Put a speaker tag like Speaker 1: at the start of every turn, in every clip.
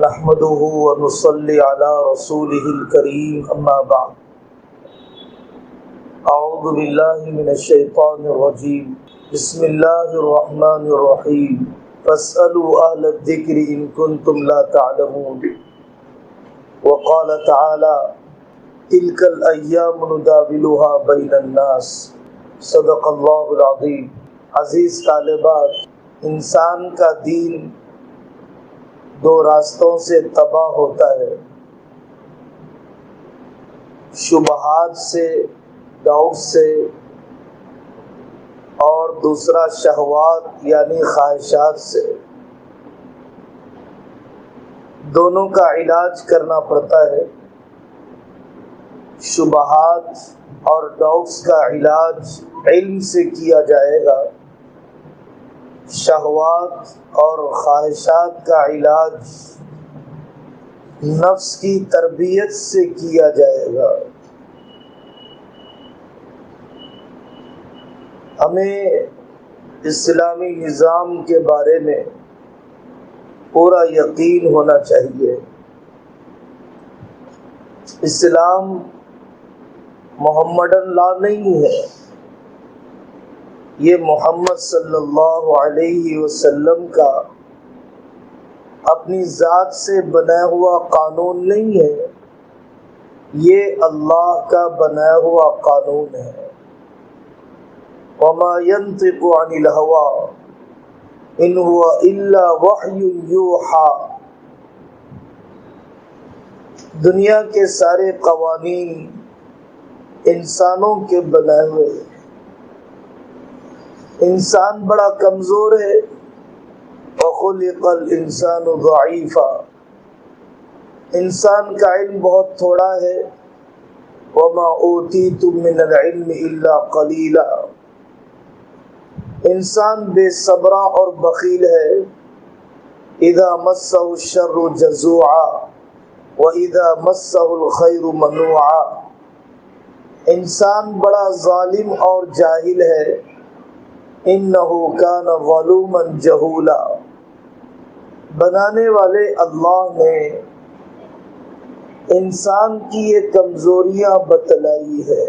Speaker 1: نحمده ونصلي على رسوله الكريم أما بعد أعوذ بالله من الشيطان الرجيم بسم الله الرحمن الرحيم فاسألوا أهل الذكر إن كنتم لا تعلمون وقال تعالى تلك الأيام نداولها بين الناس صدق اللہ العظیم۔ عزیز طالبات، انسان کا دین دو راستوں سے تباہ ہوتا ہے، شبہات سے، ڈاؤٹ سے، اور دوسرا شہوات یعنی خواہشات سے۔ دونوں کا علاج کرنا پڑتا ہے۔ شبہات اور ڈاؤٹس کا علاج علم سے کیا جائے گا، شہوات اور خواہشات کا علاج نفس کی تربیت سے کیا جائے گا۔ ہمیں اسلامی نظام کے بارے میں پورا یقین ہونا چاہیے۔ اسلام محمدن لا نہیں ہے، یہ محمد صلی اللہ علیہ وسلم کا اپنی ذات سے بنایا ہوا قانون نہیں ہے، یہ اللہ کا بنایا ہوا قانون ہے۔ وما ينطق عن الهوى ان هو الا وحی یوحی۔ دنیا کے سارے قوانین انسانوں کے بنائے ہوئے۔ انسان بڑا کمزور ہے، وَخُلِقَ الْإِنسَانُ ضَعِيفًا، انسان کا علم بہت تھوڑا ہے۔ وَمَا أُوتِيتُم مِّنَ الْعِلْمِ إِلَّا قَلِيلًا، انسان بے صبرا اور بخیل ہے۔ إِذَا مَسَّهُ الشَّرُّ جَزُوعًا وَإِذَا مَسَّهُ الْخَيْرُ مَنُوعًا، انسان بڑا ظالم اور جاہل ہے۔ انہو کان ظلوما جہولا، بنانے والے اللہ نے انسان کی یہ کمزوریاں بتلائی ہے۔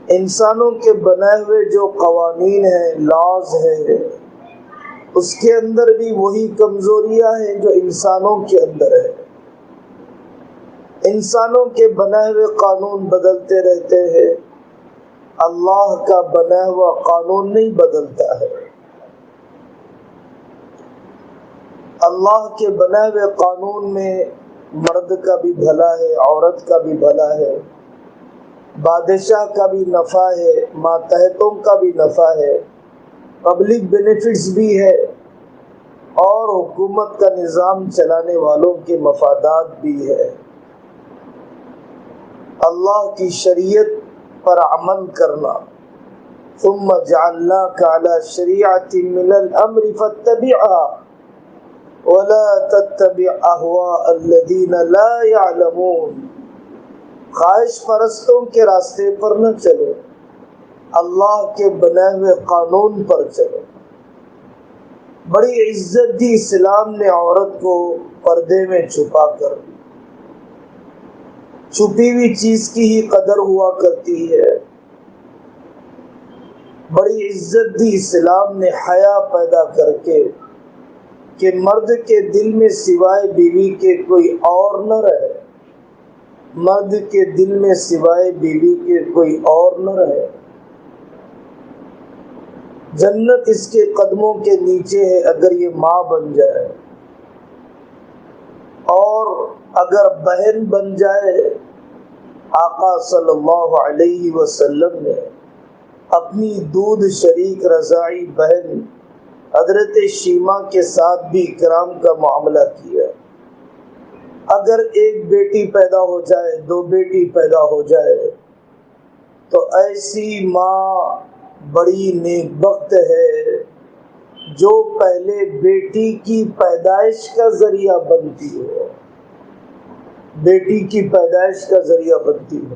Speaker 1: انسانوں کے بنائے ہوئے جو قوانین ہیں، لاز ہیں، اس کے اندر بھی وہی کمزوریاں ہیں جو انسانوں کے اندر ہے۔ انسانوں کے بنائے ہوئے قانون بدلتے رہتے ہیں، اللہ کا بنا ہوا قانون نہیں بدلتا ہے۔ اللہ کے بنائے ہوئے قانون میں مرد کا بھی بھلا ہے، عورت کا بھی بھلا ہے، بادشاہ کا بھی نفع ہے، ماتحتوں کا بھی نفع ہے، پبلک بینیفٹس بھی ہے، اور حکومت کا نظام چلانے والوں کے مفادات بھی ہے۔ اللہ کی شریعت پر عمل کرنا۔ ثم جعلناک علی شریعۃ من الامر فاتبعها ولا تتبع اهواء الذین لا يعلمون، خواہش پرستوں کے راستے پر نہ چلو، اللہ کے بنائے ہوئے قانون پر چلو۔ بڑی عزت دی اسلام نے عورت کو پردے میں چھپا کر۔ چھپی ہوئی چیز کی ہی قدر ہوا کرتی ہے۔ بڑی عزت دی اسلام نے حیا پیدا کر کے کہ مرد کے دل میں سوائے بیوی کے کوئی اور نہ رہے، مرد کے دل میں سوائے بیوی کے کوئی اور نہ رہے۔ جنت اس کے قدموں کے نیچے ہے اگر یہ ماں بن جائے، اور اگر بہن بن جائے۔ آقا صلی اللہ علیہ وسلم نے اپنی دودھ شریک رضاعی بہن حضرت شیمہ کے ساتھ بھی اکرام کا معاملہ کیا۔ اگر ایک بیٹی پیدا ہو جائے، دو بیٹی پیدا ہو جائے، تو ایسی ماں بڑی نیک بخت ہے جو پہلے بیٹی کی پیدائش کا ذریعہ بنتی ہو، بیٹی کی پیدائش کا ذریعہ بنتی ہو۔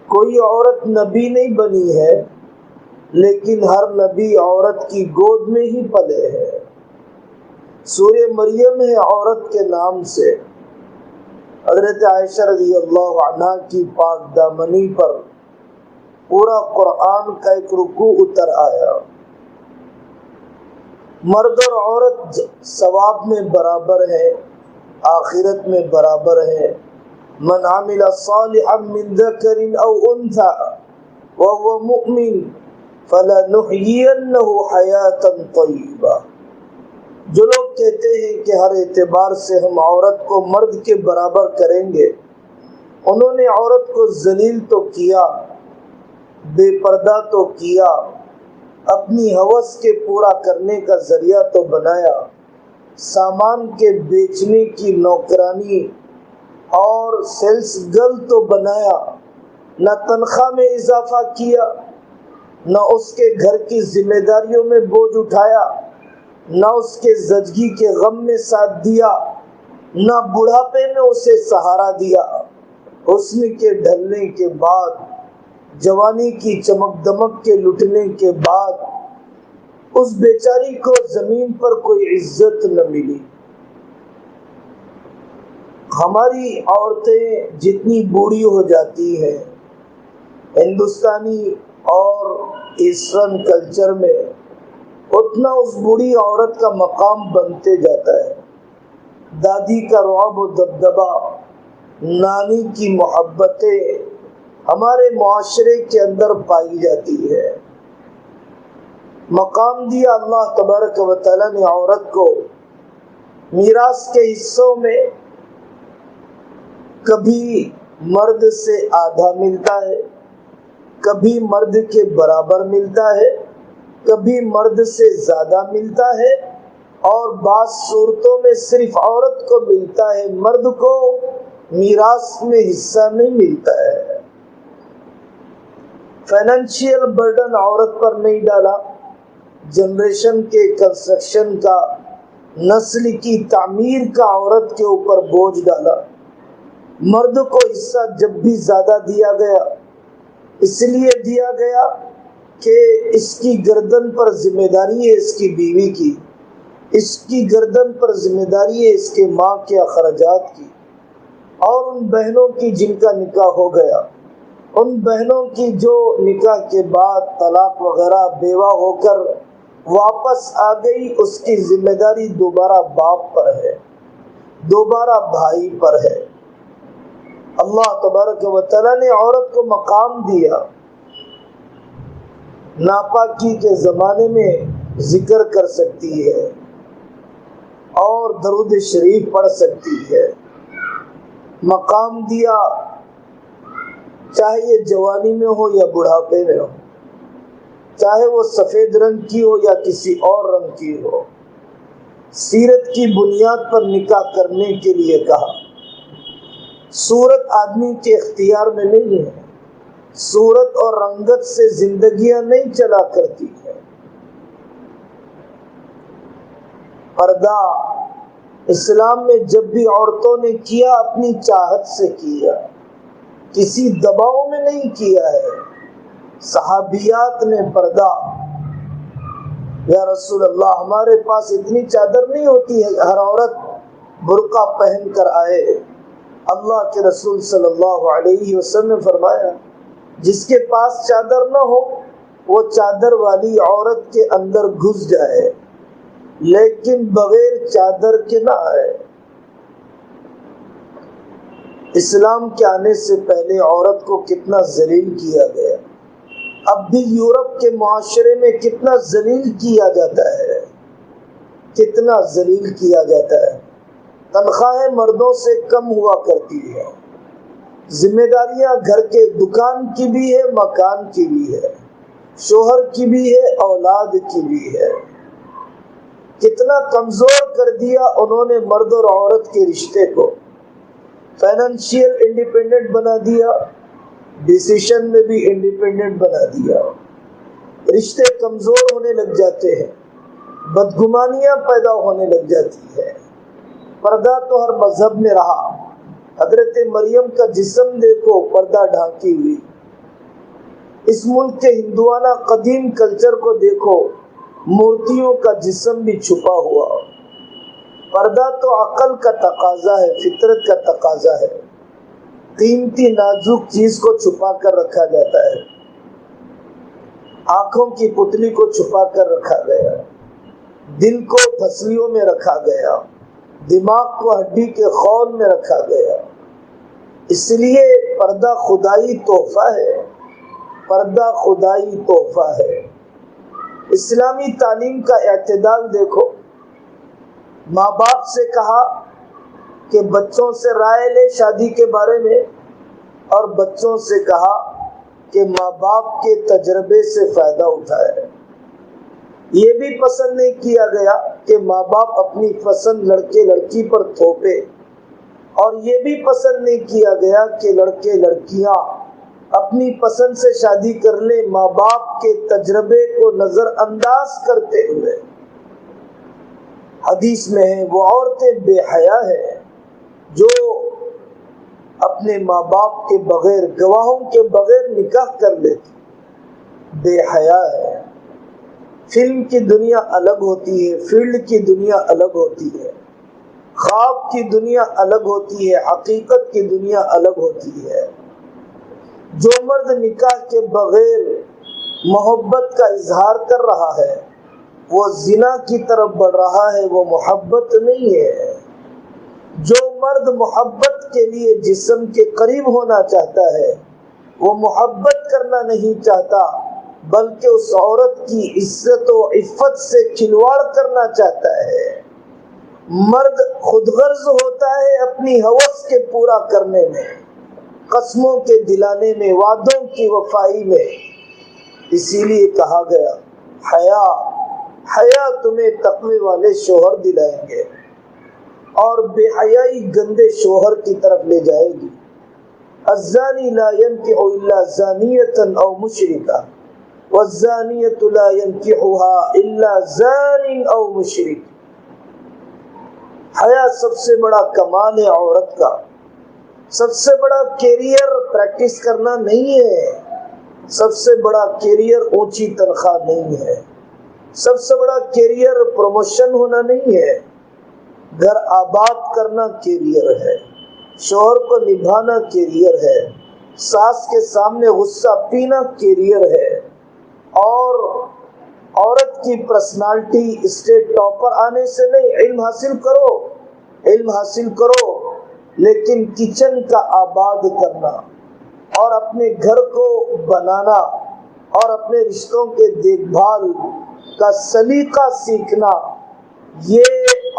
Speaker 1: کوئی عورت نبی نہیں بنی ہے، لیکن ہر نبی عورت کی گود میں ہی پلے ہے۔ سورہ مریم ہے عورت کے نام سے۔ حضرت عائشہ رضی اللہ عنہ کی پاک دامنی پر پورا قرآن کا ایک رکوع اتر آیا۔ مرد اور عورت ثواب میں برابر ہے، آخرت میں برابر ہے۔ من عمل صالحا من ذکر او انثى وهو مؤمن فلنحيينه حیاتا طیبہ۔ جو لوگ کہتے ہیں کہ ہر اعتبار سے ہم عورت کو مرد کے برابر کریں گے، انہوں نے عورت کو ذلیل تو کیا، بے پردہ تو کیا، اپنی ہوس کے پورا کرنے کا ذریعہ تو بنایا، سامان کے بیچنے کی نوکرانی اور سیلس گرل تو بنایا، نہ تنخواہ میں اضافہ کیا، نہ اس کے گھر کی ذمہ داریوں میں بوجھ اٹھایا، نہ اس کے زچگی کے غم میں ساتھ دیا، نہ بڑھاپے میں اسے سہارا دیا۔ حسن کے ڈھلنے کے بعد، جوانی کی چمک دمک کے لٹنے کے بعد اس بیچاری کو زمین پر کوئی عزت نہ ملی۔ ہماری عورتیں جتنی بوڑھی ہو جاتی ہیں، ہندوستانی اور ایشین کلچر میں، اتنا اس بوڑھی عورت کا مقام بنتے جاتا ہے۔ دادی کا رعب و دبدبہ، نانی کی محبتیں ہمارے معاشرے کے اندر پائی جاتی ہے۔ مقام دیا اللہ تبارک و تعالیٰ نے عورت کو میراث کے حصوں میں، کبھی مرد سے آدھا ملتا ہے، کبھی مرد کے برابر ملتا ہے، کبھی مرد سے زیادہ ملتا ہے، اور بعض صورتوں میں صرف عورت کو ملتا ہے، مرد کو میراث میں حصہ نہیں ملتا ہے۔ فائنینشیل برڈن عورت پر نہیں ڈالا، جنریشن کے کنسٹرکشن کا، نسل کی تعمیر کا عورت کے اوپر بوجھ ڈالا۔ مرد کو حصہ جب بھی زیادہ دیا گیا، اس لیے دیا گیا کہ اس کی گردن پر ذمہ داری ہے اس کی بیوی کی، اس کی گردن پر ذمہ داری ہے اس کے ماں کے اخراجات کی، اور ان بہنوں کی جن کا نکاح ہو گیا، ان بہنوں کی جو نکاح کے بعد طلاق وغیرہ بیوہ ہو کر واپس آ گئی، اس کی ذمہ داری دوبارہ باپ پر ہے، دوبارہ بھائی پر ہے۔ اللہ تبارک و تعالیٰ نے عورت کو مقام دیا۔ ناپاکی کے زمانے میں ذکر کر سکتی ہے اور درود شریف پڑھ سکتی ہے۔ مقام دیا، چاہے یہ جوانی میں ہو یا بڑھاپے میں ہو، چاہے وہ سفید رنگ کی ہو یا کسی اور رنگ کی ہو۔ سیرت کی بنیاد پر نکاح کرنے کے لیے کہا۔ صورت آدمی کے اختیار میں نہیں ہے، صورت اور رنگت سے زندگیاں نہیں چلا کرتی ہے۔ پردہ اسلام میں جب بھی عورتوں نے کیا، اپنی چاہت سے کیا، کسی دباؤ میں نہیں کیا ہے۔ صحابیات نے پردہ، یا رسول اللہ ہمارے پاس اتنی چادر نہیں ہوتی ہے ہر عورت برقع پہن کر آئے۔ اللہ کے رسول صلی اللہ علیہ وسلم نے فرمایا، جس کے پاس چادر نہ ہو وہ چادر والی عورت کے اندر گھس جائے، لیکن بغیر چادر کے نہ آئے۔ اسلام کے آنے سے پہلے عورت کو کتنا ذلیل کیا گیا، اب بھی یورپ کے معاشرے میں کتنا ذلیل کیا جاتا ہے، کتنا ذلیل کیا جاتا ہے۔ تنخواہیں مردوں سے کم ہوا کرتی ہے، ذمہ داریاں گھر کے دکان کی بھی ہے، مکان کی بھی ہے، شوہر کی بھی ہے، اولاد کی بھی ہے۔ کتنا کمزور کر دیا انہوں نے مرد اور عورت کے رشتے کو، فائنینشیل انڈیپینڈنٹ بنا دیا، ڈیسیشن میں بھی انڈیپینڈنٹ بنا دیا۔ رشتے کمزور ہونے لگ جاتے ہیں، بدگمانیاں پیدا ہونے لگ جاتی ہے۔ پردہ تو ہر مذہب میں رہا۔ حضرت مریم کا جسم دیکھو، پردہ ڈھانکی ہوئی۔ اس ملک کے ہندوانہ قدیم کلچر کو دیکھو، مورتیوں کا جسم بھی چھپا ہوا۔ پردہ تو عقل کا تقاضا ہے، فطرت کا تقاضا ہے۔ قیمتی نازک چیز کو چھپا کر رکھا جاتا ہے، آنکھوں کی پتلی کو چھپا کر رکھا گیا، دل کو پھسلیوں میں رکھا گیا، دماغ کو ہڈی کے خول میں رکھا گیا۔ اس لیے پردہ خدائی تحفہ ہے، پردہ خدائی تحفہ ہے۔ اسلامی تعلیم کا اعتدال دیکھو، ماں باپ سے کہا کہ بچوں سے رائے لے شادی کے بارے میں، اور بچوں سے کہا کہ ماں باپ کے تجربے سے فائدہ اٹھائے۔ یہ بھی پسند نہیں کیا گیا کہ ماں باپ اپنی پسند لڑکے لڑکی پر تھوپے، اور یہ بھی پسند نہیں کیا گیا کہ لڑکے لڑکیاں اپنی پسند سے شادی کر لیں ماں باپ کے تجربے کو نظر انداز کرتے ہوئے۔ حدیث میں ہے وہ عورتیں بے حیا ہیں جو اپنے ماں باپ کے بغیر، گواہوں کے بغیر نکاح کر لیتی، بے حیا ہے۔ فلم کی دنیا الگ ہوتی ہے، فیلڈ کی دنیا الگ ہوتی ہے، خواب کی دنیا الگ ہوتی ہے، حقیقت کی دنیا الگ ہوتی ہے۔ جو مرد نکاح کے بغیر محبت کا اظہار کر رہا ہے وہ زنا کی طرف بڑھ رہا ہے، وہ محبت نہیں ہے۔ جو مرد محبت کے لیے جسم کے قریب ہونا چاہتا ہے وہ محبت کرنا نہیں چاہتا، بلکہ اس عورت کی عزت و عفت سے کھلواڑ کرنا چاہتا ہے۔ مرد خود غرض ہوتا ہے اپنی ہوس کے پورا کرنے میں، قسموں کے دلانے میں، وعدوں کی وفائی میں۔ اسی لیے کہا گیا حیا، حیا تمہیں تقوی والے شوہر دلائیں گے، اور بے حیائی گندے شوہر کی طرف لے جائے گی۔ الزانی لا ينکح الا زانیۃ او مشرکہ والزانیۃ لا ينکحها الا زان او مشرک۔ حیا سب سے بڑا کمال ہے عورت کا، سب سے بڑا کیریئر پریکٹس کرنا نہیں ہے، سب سے بڑا کیریئر اونچی تنخواہ نہیں ہے، سب سے بڑا کیریئر پروموشن ہونا نہیں ہے۔ گھر آباد کرنا کیریئر ہے، شوہر کو نبھانا کیریئر ہے، ساس کے سامنے غصہ پینا کیریئر ہے۔ اور عورت کی پرسنالٹی اسٹیٹ ٹاپر آنے سے نہیں، علم حاصل کرو، علم حاصل کرو، لیکن کچن کا آباد کرنا اور اپنے گھر کو بنانا اور اپنے رشتوں کے دیکھ بھال کا سلیقہ سیکھنا، یہ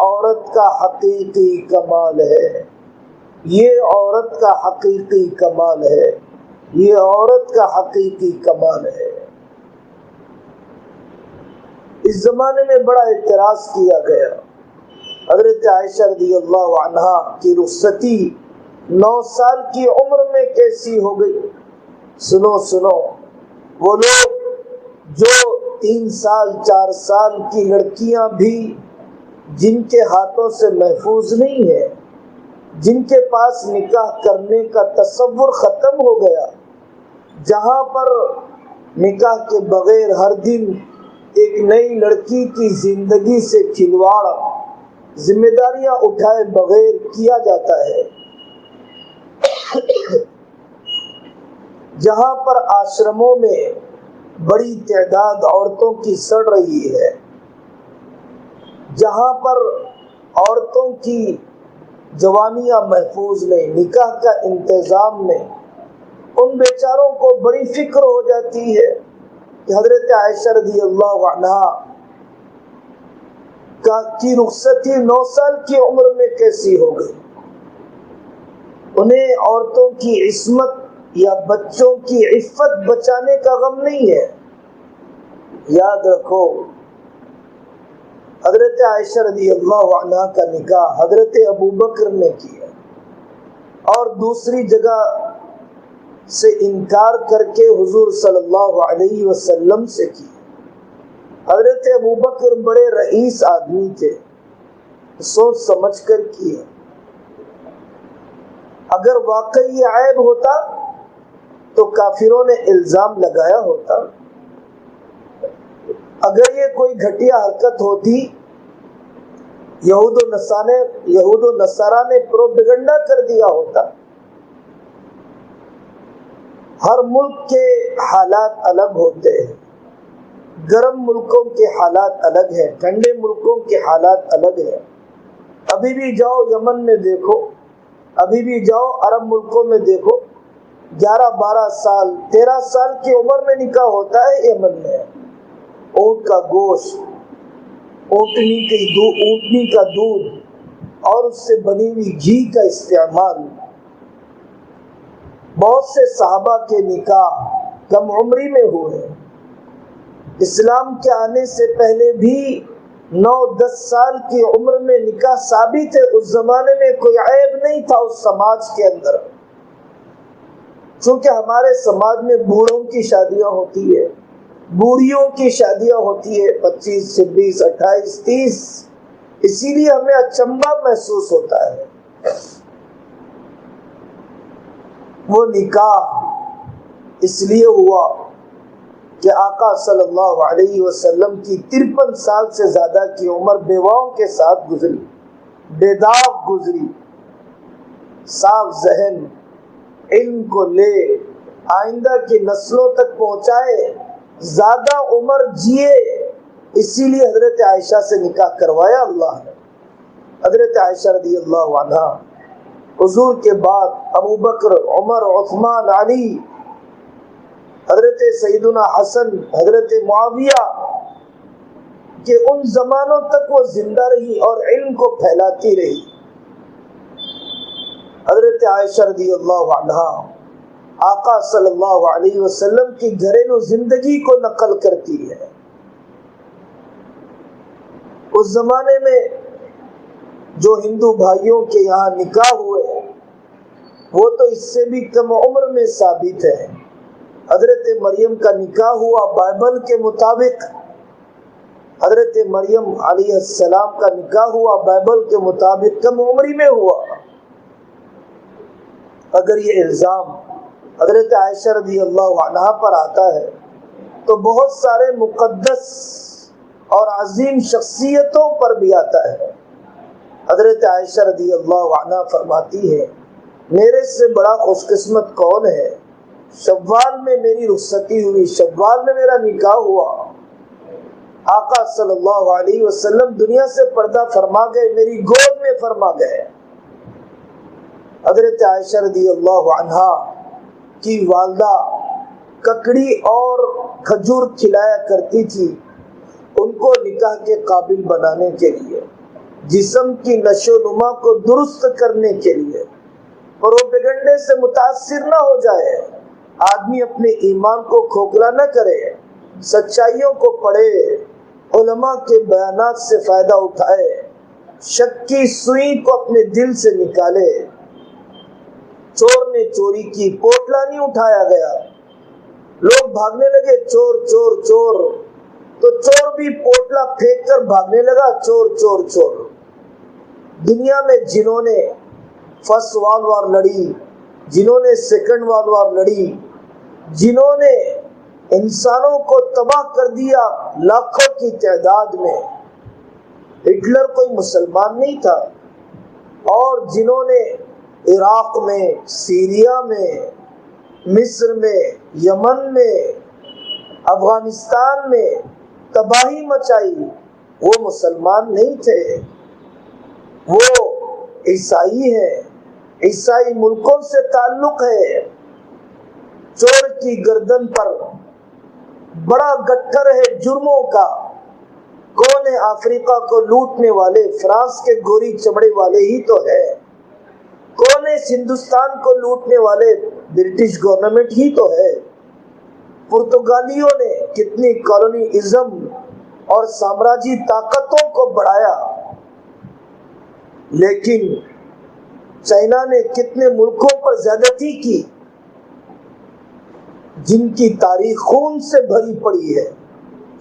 Speaker 1: عورت کا حقیقی کمال ہے، یہ عورت کا حقیقی کمال ہے، یہ عورت کا حقیقی کمال ہے۔ اس زمانے میں بڑا اعتراض کیا گیا، حضرت عائشہ رضی اللہ عنہا کی رخصتی 9 سال کی عمر میں کیسی ہو گئی؟ سنو سنو، وہ لوگ جو 3 سال 4 سال کی لڑکیاں بھی جن کے ہاتھوں سے محفوظ نہیں ہے، جن کے پاس نکاح کرنے کا تصور ختم ہو گیا، جہاں پر نکاح کے بغیر ہر دن ایک نئی لڑکی کی زندگی سے کھلواڑ ذمہ داریاں اٹھائے بغیر کیا جاتا ہے، جہاں پر آشرموں میں بڑی تعداد عورتوں کی سڑ رہی ہے، جہاں پر عورتوں کی جوانیاں محفوظ نہیں، نکاح کا انتظام نہیں، ان بیچاروں کو بڑی فکر ہو جاتی ہے کہ حضرت عائشہ رضی اللہ عنہا کی رخصتی 9 سال کی عمر میں کیسی ہو گئی۔ انہیں عورتوں کی عصمت یا بچوں کی عفت بچانے کا غم نہیں ہے۔ یاد رکھو، حضرت عائشہ رضی اللہ عنہا کا نکاح حضرت ابوبکر نے کیا، اور دوسری جگہ سے انکار کر کے حضور صلی اللہ علیہ وسلم سے کی۔ حضرت ابوبکر بڑے رئیس آدمی تھے، سوچ سمجھ کر کیا۔ اگر واقعی یہ عیب ہوتا تو کافروں نے الزام لگایا ہوتا، اگر یہ کوئی گھٹیا حرکت ہوتی یہود و نصارہ نے پروپیگنڈا کر دیا ہوتا۔ ہر ملک کے حالات الگ ہوتے ہیں، گرم ملکوں کے حالات الگ ہیں، ٹھنڈے ملکوں کے حالات الگ ہیں۔ ابھی بھی جاؤ یمن میں دیکھو، ابھی بھی جاؤ عرب ملکوں میں دیکھو، 11 12 سال 13 سال کی عمر میں نکاح ہوتا ہے یمن میں۔ اونٹ کا گوشت، اونٹنی کا دودھ اور اس سے بنی ہوئی گھی کا استعمال۔ بہت سے صحابہ کے نکاح کم عمری میں ہوئے۔ اسلام کے آنے سے پہلے بھی 9-10 سال کی عمر میں نکاح ثابت ہے۔ اس زمانے میں کوئی عیب نہیں تھا اس سماج کے اندر، چونکہ ہمارے سماج میں بوڑھوں کی شادیاں ہوتی ہے، بوڑھیوں کی شادیاں ہوتی ہے، 25 26 28 30، اسی لیے ہمیں اچنبھا محسوس ہوتا ہے۔ وہ نکاح اس لیے ہوا کہ آقا صلی اللہ علیہ وسلم کی 53 سال سے زیادہ کی عمر بیواؤں کے ساتھ گزری، بے داغ گزری، صاف ذہن، علم کو لے آئندہ کی نسلوں تک پہنچائے، زیادہ عمر جیے، اسی لیے حضرت عائشہ سے نکاح کروایا اللہ نے۔ حضرت عائشہ رضی اللہ عنہا حضور کے بعد ابو بکر، عمر، عثمان، علی، حضرت سیدنا حسن، حضرت معاویہ کہ ان زمانوں تک وہ زندہ رہی اور علم کو پھیلاتی رہی۔ حضرت عائشہ رضی اللہ عنہا آقا صلی اللہ علیہ وسلم کی گھریلو زندگی کو نقل کرتی ہے۔ اس زمانے میں جو ہندو بھائیوں کے یہاں نکاح ہوئے وہ تو اس سے بھی کم عمر میں ثابت ہے۔ حضرت مریم کا نکاح ہوا بائبل کے مطابق، حضرت مریم علیہ السلام کا نکاح ہوا بائبل کے مطابق، کم عمری میں ہوا۔ اگر یہ الزام حضرت عائشہ رضی اللہ عنہا پر آتا ہے تو بہت سارے مقدس اور عظیم شخصیتوں پر بھی آتا ہے۔ حضرت عائشہ رضی اللہ عنہا فرماتی ہے، میرے سے بڑا خوش قسمت کون ہے؟ شوال میں میری رخصتی ہوئی، شوال میں میرا نکاح ہوا، آقا صلی اللہ علیہ وسلم دنیا سے پردہ فرما گئے، میری گود میں فرما گئے۔ حضرت عائشہ رضی اللہ عنہا کی والدہ ککڑی اور کھجور کھلایا کرتی تھی ان کو نکاح کے قابل بنانے کے لیے، جسم کی نشو و نما کو درست کرنے کے لیے، پروپیگنڈے سے متاثر نہ ہو جائے، آدمی اپنے ایمان کو کھوکھلا نہ کرے، سچائیوں کو پڑھے، علماء کے بیانات سے فائدہ اٹھائے، شک کی سوئی کو اپنے دل سے نکالے۔ چور نے چوری کی، پوٹلا نہیں اٹھایا گیا، لوگ بھاگنے لگے چور چور چور، تو چور بھی پوٹلا پھینک کر بھاگنے لگا، چور چور چور۔ دنیا میں جنہوں نے فرسٹ ورلڈ وار لڑی، جنہوں نے سیکنڈ ورلڈ وار لڑی، جنہوں نے انسانوں کو تباہ کر دیا لاکھوں کی تعداد میں، ہٹلر کوئی مسلمان نہیں تھا، اور جنہوں نے عراق میں، سیریا میں، مصر میں، یمن میں، افغانستان میں تباہی مچائی، وہ مسلمان نہیں تھے، وہ عیسائی ہیں، عیسائی ملکوں سے تعلق ہے۔ چور کی گردن پر بڑا گٹھر ہے جرموں کا، کون ہے؟ افریقہ کو لوٹنے والے فرانس کے گوری چمڑے والے ہی تو ہے، کون ہے ہندوستان کو لوٹنے والے؟ برٹش گورنمنٹ ہی تو ہے۔ پرتگالیوں نے کتنی کالونیزم اور سامراجی طاقتوں کو بڑھایا، لیکن چائنا نے کتنے ملکوں پر زیادتی کی جن کی تاریخ خون سے بھری پڑی ہے،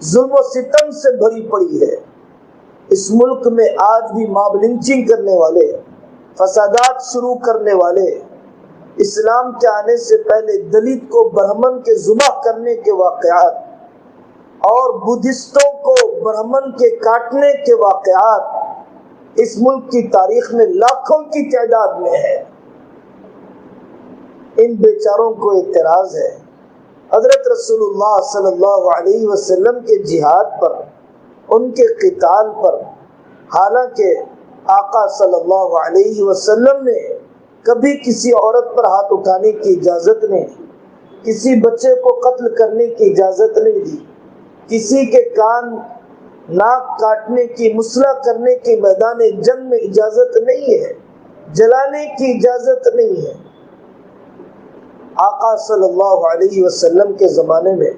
Speaker 1: ظلم و ستم سے بھری پڑی ہے۔ اس ملک میں آج بھی ماب لنچنگ کرنے والے، فسادات شروع کرنے والے، اسلام کے آنے سے پہلے دلت کو برہمن کے ذبح کرنے کے واقعات اور بدھسٹوں کو برہمن کے کاٹنے کے واقعات اس ملک کی تاریخ میں لاکھوں کی تعداد میں ہے۔ ان بیچاروں کو اعتراض ہے حضرت رسول اللہ صلی اللہ علیہ وسلم کے جہاد پر، ان کے قتال پر، حالانکہ آقا صلی اللہ علیہ وسلم نے کبھی کسی عورت پر ہاتھ اٹھانے کی اجازت نہیں دی، کسی بچے کو قتل کرنے کی اجازت نہیں دی، کسی کے کان ناک کاٹنے کی، مسلح کرنے کی میدان جنگ میں اجازت نہیں ہے، جلانے کی اجازت نہیں ہے۔ آقا صلی اللہ علیہ وسلم کے زمانے میں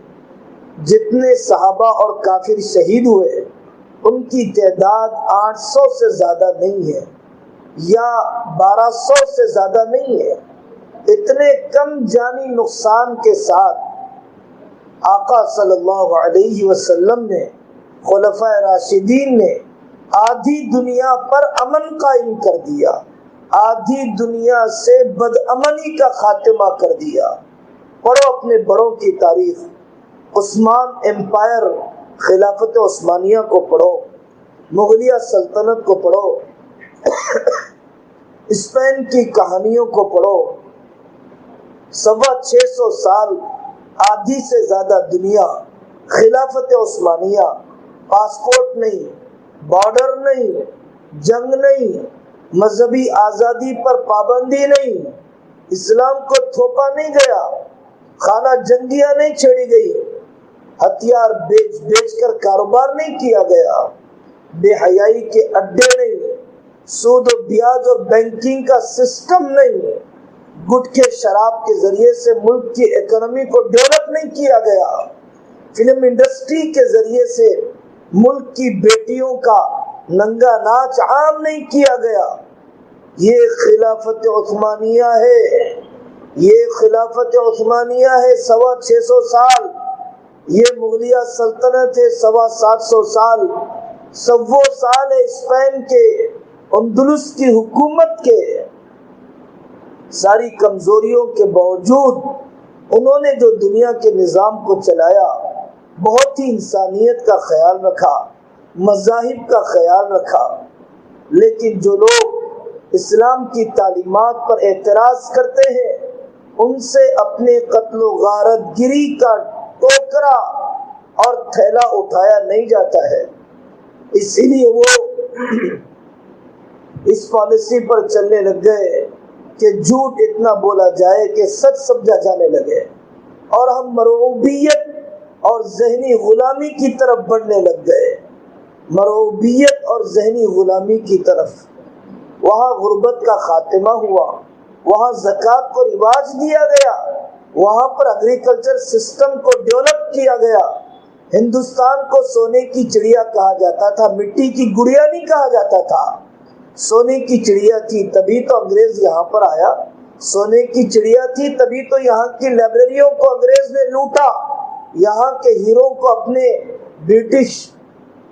Speaker 1: جتنے صحابہ اور کافر شہید ہوئے ان کی تعداد 800 سے زیادہ نہیں ہے یا 1200 سے زیادہ نہیں ہے۔ اتنے کم جانی نقصان کے ساتھ آقا صلی اللہ علیہ وسلم نے، خلفائے راشدین نے آدھی دنیا پر امن قائم کر دیا، آدھی دنیا سے بدامنی کا خاتمہ کر دیا۔ پڑھو اپنے بڑوں کی تاریخ، عثمان امپائر، خلافت عثمانیہ کو پڑھو، مغلیہ سلطنت کو پڑھو، اسپین کی کہانیوں کو پڑھو۔ 650 سال، آدھی سے زیادہ دنیا، خلافت عثمانیہ، پاسپورٹ نہیں، بارڈر نہیں، جنگ نہیں، مذہبی آزادی پر پابندی نہیں، اسلام کو تھوپا نہیں گیا، خانہ جنگیاں نہیں چھیڑی گئی، ہتھیار بیچ بیچ کر کاروبار نہیں کیا گیا، بے حیائی کے اڈے نہیں، سود و بیاج اور بینکنگ کا سسٹم نہیں، گٹکے شراب کے ذریعے سے ملک کی اکانومی کو ڈیولپ نہیں کیا گیا، فلم انڈسٹری کے ذریعے سے ملک کی بیٹیوں کا ننگا ناچ عام نہیں کیا گیا۔ یہ خلافت عثمانیہ ہے، یہ خلافت عثمانیہ ہے، 650 سال۔ یہ مغلیہ سلطنت ہے، 750 سال۔ 100 سال ہے اسپین کے، اندلس کی حکومت کے۔ ساری کمزوریوں کے باوجود انہوں نے جو دنیا کے نظام کو چلایا، بہت ہی انسانیت کا خیال رکھا، مذاہب کا خیال رکھا۔ لیکن جو لوگ اسلام کی تعلیمات پر اعتراض کرتے ہیں ان سے اپنے قتل و غارت گری کا ٹوکرا اور تھیلا اٹھایا نہیں جاتا ہے۔ اسی لیے وہ اس پالیسی پر چلنے لگ گئے کہ جھوٹ اتنا بولا جائے کہ سچ سمجھا جانے لگے، اور ہم مرعوبیت اور ذہنی غلامی کی طرف بڑھنے لگ گئے، مرعوبیت اور ذہنی غلامی کی طرف۔ وہاں غربت کا خاتمہ ہوا، وہاں زکوٰۃ کو رواج دیا گیا، وہاں پر ایگریکلچر سسٹم کو ڈیولپ کیا گیا۔ ہندوستان کو سونے کی چڑیا کہا جاتا تھا، مٹی کی گڑیا نہیں کہا جاتا تھا، سونے کی چڑیا تھی، تبھی تو انگریز یہاں پر آیا۔ سونے کی چڑیا تھی تبھی تو یہاں کی لائبریریوں کو انگریز نے لوٹا، یہاں کے ہیروں کو اپنے برٹش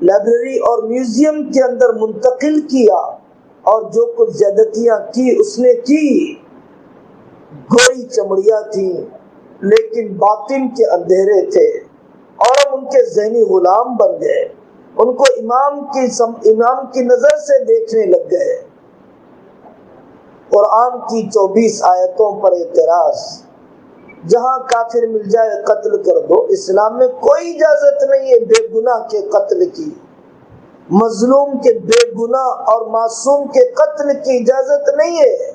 Speaker 1: لائبریری اور میوزیم کے اندر منتقل کیا، اور جو کچھ زیادتیاں کی اس نے کی۔ گوری چمڑیاں تھیں لیکن باطن کے اندھیرے تھے، اور ہم ان کے ذہنی غلام بن گئے، ان کو امام کی نظر سے دیکھنے لگ گئے۔ قرآن کی 24 آیتوں پر اعتراض، جہاں کافر مل جائے قتل کر دو۔ اسلام میں کوئی اجازت نہیں ہے بے گناہ کے قتل کی، مظلوم کے بے گناہ اور معصوم کے قتل کی اجازت نہیں ہے۔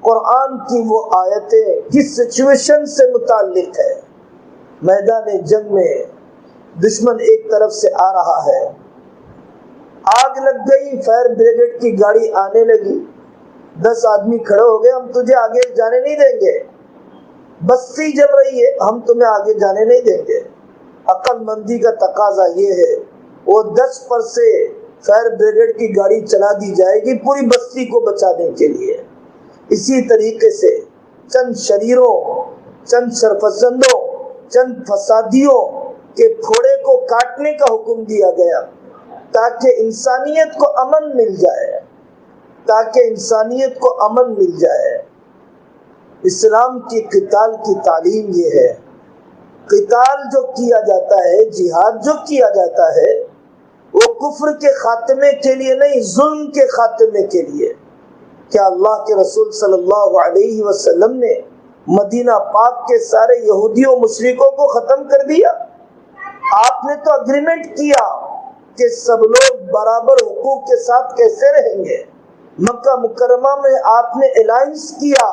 Speaker 1: قرآن کی وہ آیتیں کس سچویشن سے متعلق ہے؟ میدان جنگ میں دشمن ایک طرف سے آ رہا ہے، آگ لگ گئی، فائر بریگیڈ کی گاڑی آنے لگی، 10 آدمی کھڑے ہو گئے، ہم تجھے آگے جانے نہیں دیں گے، بستی جل رہی ہے، ہم تمہیں آگے جانے نہیں دیں گے۔ عقل مندی کا تقاضا یہ ہے، وہ 10 پر سے فائر بریگیڈ کی گاڑی چلا دی جائے گی پوری بستی کو بچانے کے لیے۔ اسی طریقے سے چند شریروں، چند شرپسندوں، چند فسادیوں کے پھوڑے کو کاٹنے کا حکم دیا گیا تاکہ انسانیت کو امن مل جائے، تاکہ انسانیت کو امن مل جائے۔ اسلام کی قتال کی تعلیم یہ ہے، قتال جو کیا جاتا ہے، جہاد جو کیا جاتا ہے، وہ کفر کے خاتمے کے لیے نہیں، ظلم کے خاتمے کے لیے۔ کیا اللہ کے رسول صلی اللہ علیہ وسلم نے مدینہ پاک کے سارے یہودیوں مشرکوں کو ختم کر دیا؟ آپ نے تو اگریمنٹ کیا کہ سب لوگ برابر حقوق کے ساتھ کیسے رہیں گے۔ مکہ مکرمہ میں آپ نے الائنس کیا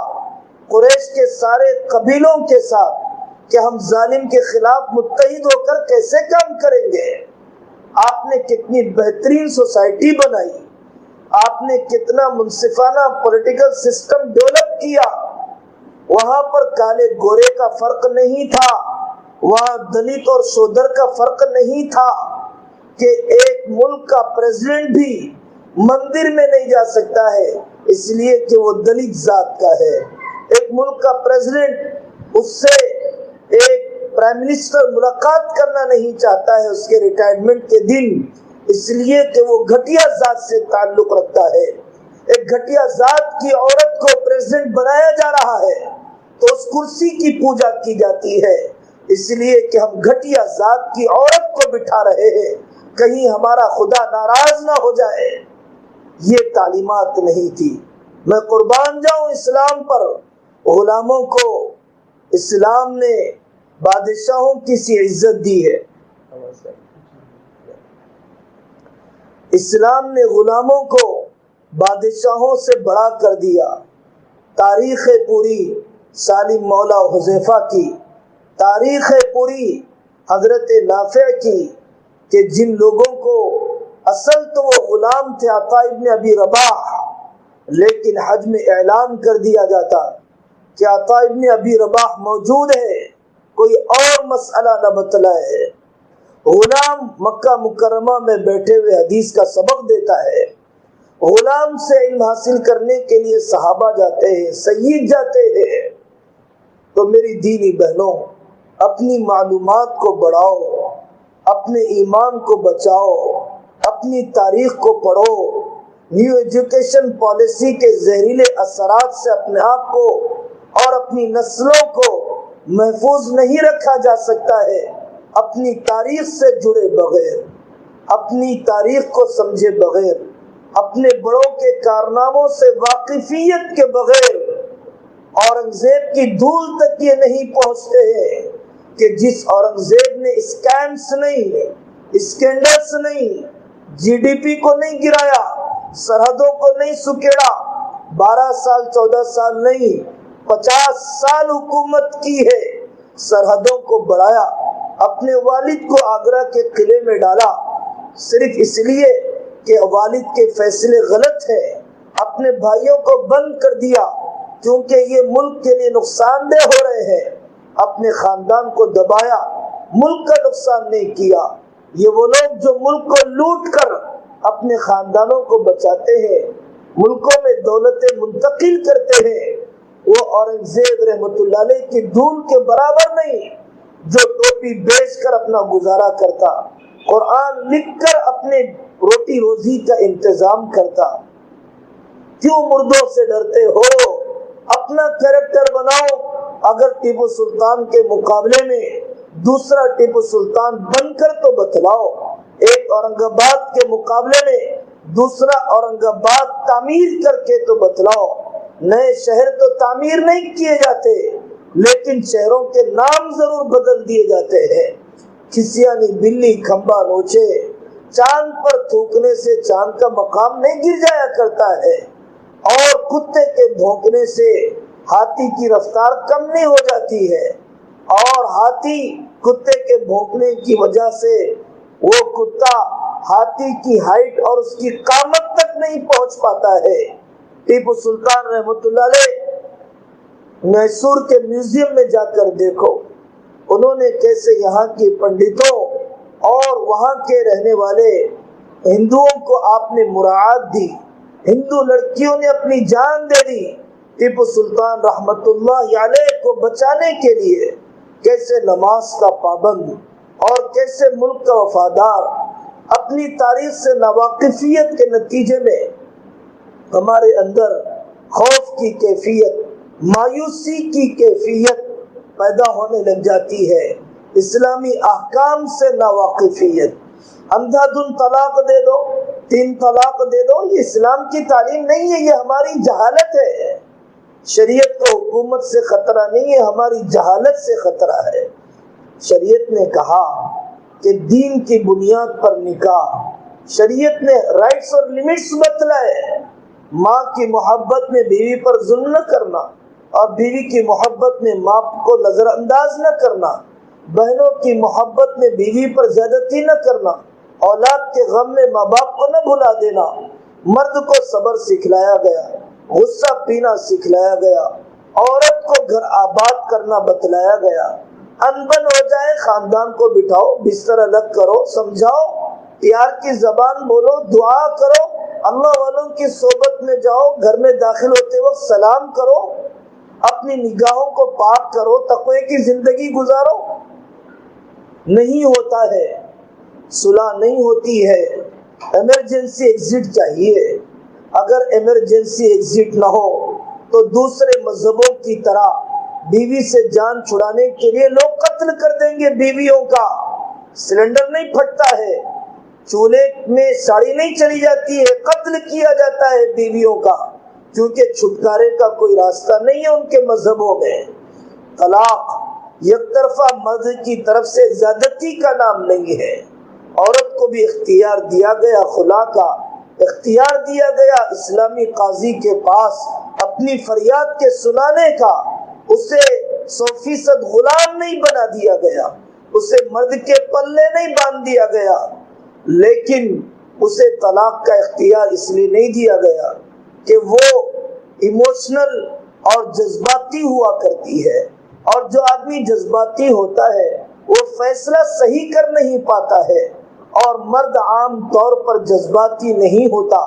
Speaker 1: قریش کے سارے قبیلوں کے ساتھ کہ ہم ظالم کے خلاف متحد ہو کر کیسے کام کریں گے۔ آپ نے کتنی بہترین سوسائٹی بنائی، آپ نے کتنا منصفانہ پولیٹیکل سسٹم ڈیولپ کیا۔ وہاں پر کالے گورے کا فرق نہیں تھا، وہاں دلت اور شودر کا فرق نہیں تھا کہ ایک ملک کا پریزیڈنٹ بھی مندر میں نہیں جا سکتا ہے اس لیے کہ وہ دلت ذات کا ہے۔ ایک ملک کا پریزیڈنٹ اس سے ایک پرائم منسٹر ملاقات کرنا نہیں چاہتا ہے اس کے ریٹائرمنٹ کے دن، اس لیے کہ وہ گھٹیا ذات سے تعلق رکھتا ہے۔ ایک گھٹیا ذات کی عورت کو پریزیڈنٹ بنایا جا رہا ہے تو اس کرسی کی پوجا کی جاتی ہے، اس لیے کہ ہم گھٹیا ذات کی عورت کو بٹھا رہے ہیں، کہیں ہمارا خدا ناراض نہ ہو جائے۔ یہ تعلیمات نہیں تھی۔ میں قربان جاؤں اسلام پر، غلاموں کو اسلام نے بادشاہوں کی سی عزت دی ہے۔ اسلام نے غلاموں کو بادشاہوں سے بڑا کر دیا۔ تاریخ پوری سالم مولا حذیفہ کی، تاریخ پوری حضرت نافع کی کہ جن لوگوں کو اصل تو وہ غلام تھے عطا ابن ابی رباح، لیکن حج میں اعلان کر دیا جاتا کہ عطا ابن ابی رباح موجود ہے، کوئی اور مسئلہ نہ بتلائے۔ غلام مکہ مکرمہ میں بیٹھے ہوئے حدیث کا سبق دیتا ہے، غلام سے علم حاصل کرنے کے لیے صحابہ جاتے ہیں، سید جاتے ہیں۔ تو میری دینی بہنوں، اپنی معلومات کو بڑھاؤ، اپنے ایمان کو بچاؤ، اپنی تاریخ کو پڑھو۔ نیو ایجوکیشن پالیسی کے زہریلے اثرات سے اپنے آپ کو اور اپنی نسلوں کو محفوظ نہیں رکھا جا سکتا ہے اپنی تاریخ سے جڑے بغیر، اپنی تاریخ کو سمجھے بغیر، اپنے بڑوں کے کارناموں سے واقفیت کے بغیر۔ اورنگزیب کی دھول تک یہ نہیں پہنچتے ہیں کہ جس اورنگزیب نے اسکیمز نہیں، اسکینڈلز نہیں، جی ڈی پی کو نہیں گرایا، سرحدوں کو نہیں سکیڑا، 12 سال 14 سال نہیں 50 سال حکومت کی ہے، سرحدوں کو بڑھایا، اپنے والد کو آگرہ کے قلعے میں ڈالا صرف اس لیے کہ والد کے فیصلے غلط ہیں، اپنے بھائیوں کو بند کر دیا کیونکہ یہ ملک کے لیے نقصان دہ ہو رہے ہیں، اپنے خاندان کو دبایا، ملک کا نقصان نہیں کیا۔ یہ وہ لوگ جو ملک کو لوٹ کر اپنے خاندانوں کو بچاتے ہیں، ملکوں میں دولتیں منتقل کرتے ہیں، وہ اورنگزیب رحمت اللہ علیہ کی دھول کے برابر نہیں جو ٹوپی بیچ کر اپنا گزارا کرتا، قرآن لکھ کر اپنے روٹی روزی کا انتظام کرتا۔ کیوں مردوں سے ڈرتے ہو؟ اپنا کریکٹر بناؤ۔ اگر ٹیپو سلطان کے مقابلے میں دوسرا ٹیپو سلطان بن کر تو بتلاؤ، ایک اورنگ آباد کے مقابلے میں دوسرا اورنگ آباد تعمیر کر کے تو بتلاؤ۔ نئے شہر تو تعمیر نہیں کیے جاتے لیکن شہروں کے نام ضرور بدل دیے جاتے ہیں۔ کھسیانی بلی کھمبا نوچے، چاند پر تھوکنے سے چاند کا مقام نہیں گر جایا کرتا ہے، اور کتے کے بھونکنے سے ہاتھی کی رفتار کم نہیں ہو جاتی ہے، اور ہاتھی کتے کے بھونکنے کی وجہ سے وہ کتا ہاتھی کی ہائٹ اور اس کی قامت تک نہیں پہنچ پاتا ہے۔ ٹیپو سلطان رحمت اللہ علیہ میسور کے میوزیم میں جا کر دیکھو، انہوں نے کیسے یہاں کی پنڈتوں اور وہاں کے رہنے والے ہندوؤں کو آپ نے مراعات دی، ہندو لڑکیوں نے اپنی جان دے دی ٹیپو سلطان رحمت اللہ علیہ کو بچانے کے لیے۔ کیسے نماز کا پابند اور کیسے ملک کا وفادار، اپنی تاریخ سے ناواقفیت کے نتیجے میں ہمارے اندر خوف کی کیفیت، مایوسی کی کیفیت پیدا ہونے لگ جاتی ہے، اسلامی احکام سے ناواقفیت، اندھا دھند طلاق دے دو، 3 طلاق دے دو، یہ اسلام کی تعلیم نہیں ہے، یہ ہماری جہالت ہے۔ شریعت کو حکومت سے خطرہ نہیں ہے، ہماری جہالت سے خطرہ ہے۔ شریعت نے کہا کہ دین کی بنیاد پر نکاح، شریعت نے رائٹس اور لمٹس بتلائے۔ ماں کی محبت میں بیوی پر ظلم نہ کرنا، اور بیوی کی محبت میں ماں کو نظر انداز نہ کرنا، بہنوں کی محبت میں بیوی پر زیادتی نہ کرنا، اولاد کے غم میں ماں باپ کو نہ بھلا دینا۔ مرد کو صبر سکھلایا گیا، غصہ پینا سکھلایا گیا، عورت کو گھر آباد کرنا بتلایا گیا۔ انبن ہو جائے خاندان کو بٹھاؤ، بستر الگ کرو، سمجھاؤ، پیار کی زبان بولو، دعا کرو، اللہ والوں کی صحبت میں جاؤ، گھر میں داخل ہوتے وقت سلام کرو، اپنی نگاہوں کو پاک کرو، تقوی کی زندگی گزارو۔ نہیں ہوتا ہے، صلح نہیں ہوتی ہے، ایمرجنسی ایگزٹ چاہیے۔ اگر ایمرجنسی ایگزٹ نہ ہو تو دوسرے مذہبوں کی طرح بیوی سے جان چھڑانے کے لیے لوگ قتل کر دیں گے بیویوں کا۔ سلنڈر نہیں پھٹتا ہے، چولہے میں ساڑی نہیں چلی جاتی ہے، قتل کیا جاتا ہے بیویوں کا، کیونکہ چھٹکارے کا کوئی راستہ نہیں ہے ان کے مذہبوں میں۔ طلاق یک طرفہ مرد کی طرف سے زیادتی کا نام نہیں ہے، عورت کو بھی اختیار دیا گیا، خلا کا اختیار دیا گیا اسلامی قاضی کے پاس اپنی فریاد کے سنانے کا۔ اسے 100% غلام نہیں بنا دیا گیا، اسے مرد کے پلے نہیں باندھ دیا گیا، لیکن اسے طلاق کا اختیار اس لیے نہیں دیا گیا کہ وہ ایموشنل اور جذباتی ہوا کرتی ہے، اور جو آدمی جذباتی ہوتا ہے وہ فیصلہ صحیح کر نہیں پاتا ہے، اور مرد عام طور پر جذباتی نہیں ہوتا۔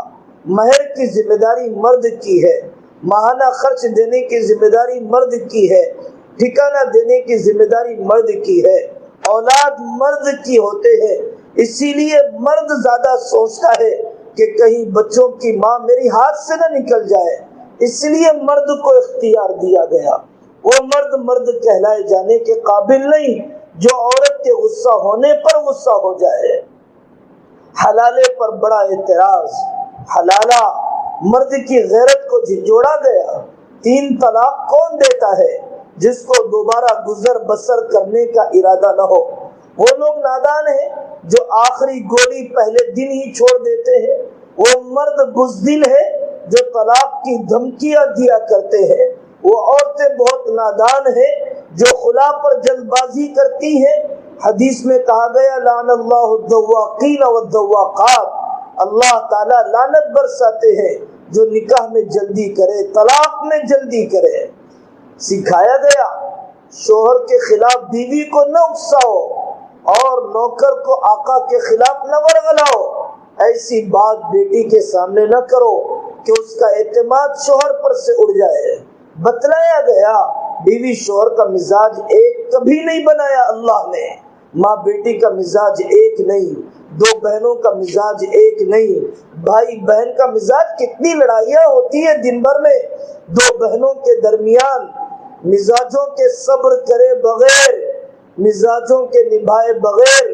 Speaker 1: مہر کی ذمہ داری مرد کی ہے، ماہانہ خرچ دینے کی ذمہ داری مرد کی ہے، ٹھکانہ دینے کی ذمہ داری مرد کی ہے، اولاد مرد کی ہوتے ہیں، اسی لیے مرد زیادہ سوچتا ہے کہ کہیں بچوں کی ماں میری ہاتھ سے نہ نکل جائے، اس لیے مرد کو اختیار دیا گیا۔ وہ مرد کہلائے جانے کے قابل نہیں جو عورت کے غصہ ہونے پر غصہ ہو جائے۔ حلالے پر بڑا اعتراض، حلالہ مرد کی غیرت کو جھنجھوڑا گیا۔ 3 طلاق کون دیتا ہے جس کو دوبارہ گزر بسر کرنے کا ارادہ نہ ہو؟ وہ لوگ نادان ہیں جو آخری گولی پہلے دن ہی چھوڑ دیتے ہیں، وہ مرد بزدل ہے جو طلاق کی دھمکیاں دیا کرتے ہیں، وہ عورتیں بہت نادان ہیں جو خلا پر جلد بازی کرتی ہیں۔ حدیث میں کہا گیا لعن اللہ الذواقین والذواقات، اللہ تعالیٰ لعنت برساتے ہیں جو نکاح میں جلدی کرے، طلاق میں جلدی کرے۔ سکھایا گیا شوہر کے خلاف بیوی کو نہ اکساؤ اور نوکر کو آقا کے خلاف نہ ورغلاؤ۔ ایسی بات بیٹی کے سامنے نہ کرو کہ اس کا اعتماد شوہر پر سے اڑ جائے۔ بتلایا گیا بیوی شوہر کا مزاج ایک کبھی نہیں بنایا اللہ نے، ماں بیٹی کا مزاج ایک نہیں، 2 بہنوں کا مزاج ایک نہیں، بھائی بہن کا مزاج، کتنی لڑائیاں ہوتی ہیں دن بھر میں 2 بہنوں کے درمیان۔ مزاجوں کے صبر کرے بغیر، مزاجوں کے نبھائے بغیر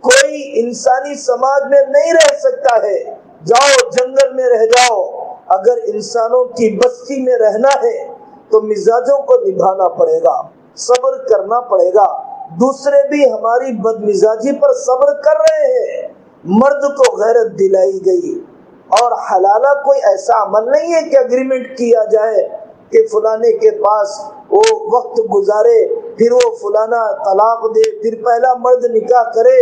Speaker 1: کوئی انسانی سماج میں نہیں رہ سکتا ہے۔ جاؤ جنگل میں رہ جاؤ، اگر انسانوں کی بستی میں رہنا ہے تو مزاجوں کو نبھانا پڑے گا، صبر کرنا پڑے گا۔ دوسرے بھی ہماری بدمزاجی پر صبر کر رہے ہیں۔ مرد کو غیرت دلائی گئی، اور حلالہ کوئی ایسا عمل نہیں ہے کہ اگریمنٹ کیا جائے کہ فلانے کے پاس وہ وقت گزارے، پھر وہ فلانا طلاق دے، پھر پہلا مرد نکاح کرے۔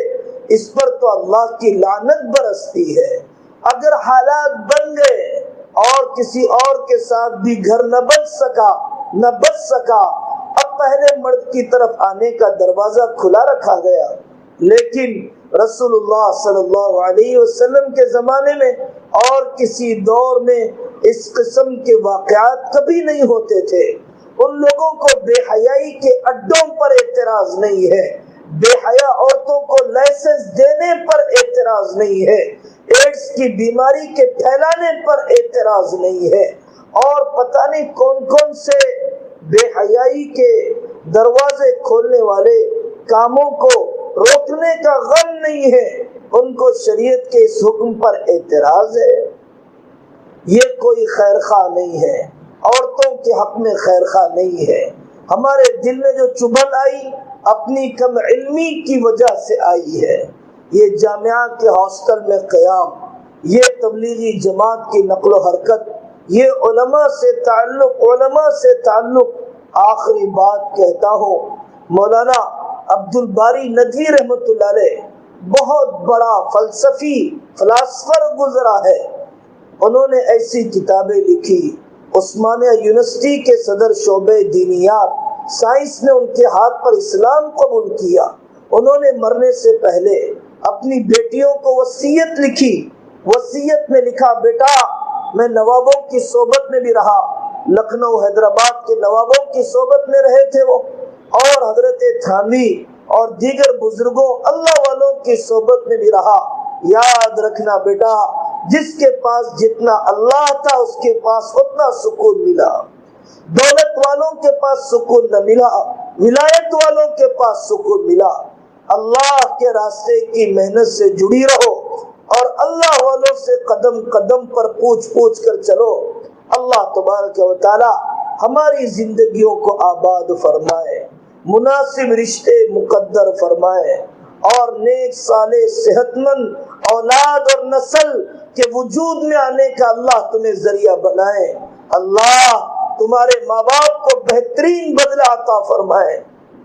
Speaker 1: اس پر تو اللہ کی لعنت برستی ہے۔ اگر حالات بن گئے اور کسی اور کے ساتھ بھی گھر نہ بچ سکا، اب پہلے مرد کی طرف آنے کا دروازہ کھلا رکھا گیا۔ لیکن رسول اللہ صلی اللہ علیہ وسلم کے زمانے میں اور کسی دور میں اس قسم کے واقعات کبھی نہیں ہوتے تھے۔ ان لوگوں کو بے حیائی کے اڈوں پر اعتراض نہیں ہے، بے حیا عورتوں کو لائسنس دینے پر اعتراض نہیں ہے، ایڈز کی بیماری کے پھیلانے پر اعتراض نہیں ہے، اور پتہ نہیں کون کون سے بے حیائی کے دروازے کھولنے والے کاموں کو روکنے کا غم نہیں ہے، ان کو شریعت کے اس حکم پر اعتراض ہے۔ یہ کوئی خیر خواہ نہیں ہے، عورتوں کے حق میں خیر خواہ نہیں ہے۔ ہمارے دل میں جو چبھن آئی اپنی کم علمی کی وجہ سے آئی ہے۔ یہ جامعہ کے ہاسٹل میں قیام، یہ تبلیغی جماعت کی نقل و حرکت، یہ علماء سے تعلق۔ آخری بات کہتا ہوں، مولانا عبد الباری ندوی رحمۃ اللہ علیہ بہت بڑا فلاسفر گزرا ہے، انہوں نے ایسی کتابیں لکھی۔ عثمانیہ یونیورسٹی کے صدر شعبہ دینیات سائنس نے ان کے ہاتھ پر اسلام قبول کیا۔ انہوں نے مرنے سے پہلے اپنی بیٹیوں کو وصیت لکھی۔ وصیت میں لکھا، بیٹا میں نوابوں کی صحبت میں بھی رہا، لکھنؤ حیدرآباد کے نوابوں کی صحبت میں رہے تھے وہ، اور حضرت تھانوی اور دیگر بزرگوں اللہ والوں کی صحبت میں بھی رہا۔ یاد رکھنا بیٹا، جس کے پاس جتنا اللہ تھا اس کے پاس اتنا سکون ملا۔ دولت والوں کے پاس سکون نہ ملا، ولایت والوں کے پاس سکون ملا۔ اللہ کے راستے کی محنت سے جڑی رہو اور اللہ والوں سے قدم قدم پر پوچھ کر چلو۔ اللہ تبارک و تعالی ہماری زندگیوں کو آباد فرمائے، مناسب رشتے مقدر فرمائے، اور نیک صالح صحت مند اولاد اور نسل کے وجود میں آنے کا اللہ تمہیں ذریعہ بنائے۔ اللہ تمہارے ماں باپ کو بہترین بدلہ عطا فرمائے،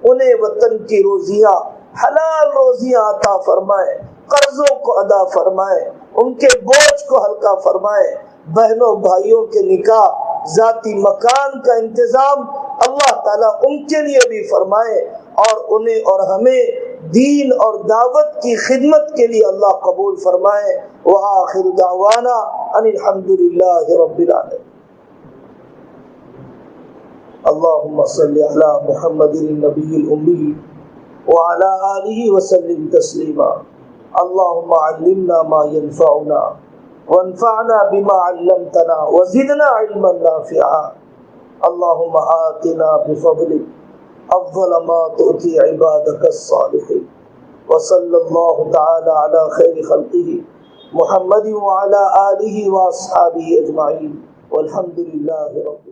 Speaker 1: انہیں وطن کی روزیاں حلال روزیاں عطا فرمائے، قرضوں کو ادا فرمائے، ان کے بوجھ کو ہلکا فرمائے، بہنوں بھائیوں کے نکاح، ذاتی مکان کا انتظام اللہ تعالیٰ ان کے لیے بھی فرمائے، اور انہیں اور ہمیں دین اور دعوت کی خدمت کے لیے اللہ قبول فرمائے۔ وآخر دعوانا ان الحمد للہ رب العالمین۔ اللهم صل على محمد النبي الأمي وعلى آله وسلم تسليما۔ اللهم علمنا ما ينفعنا وانفعنا بما علمتنا وزدنا علما نافعا۔ اللهم آتنا بفضلك أفضل ما تؤتي عبادك الصالحين، وصلى الله تعالى على خير خلقه محمد وعلى آله وأصحابه أجمعين، والحمد لله رب العالمين۔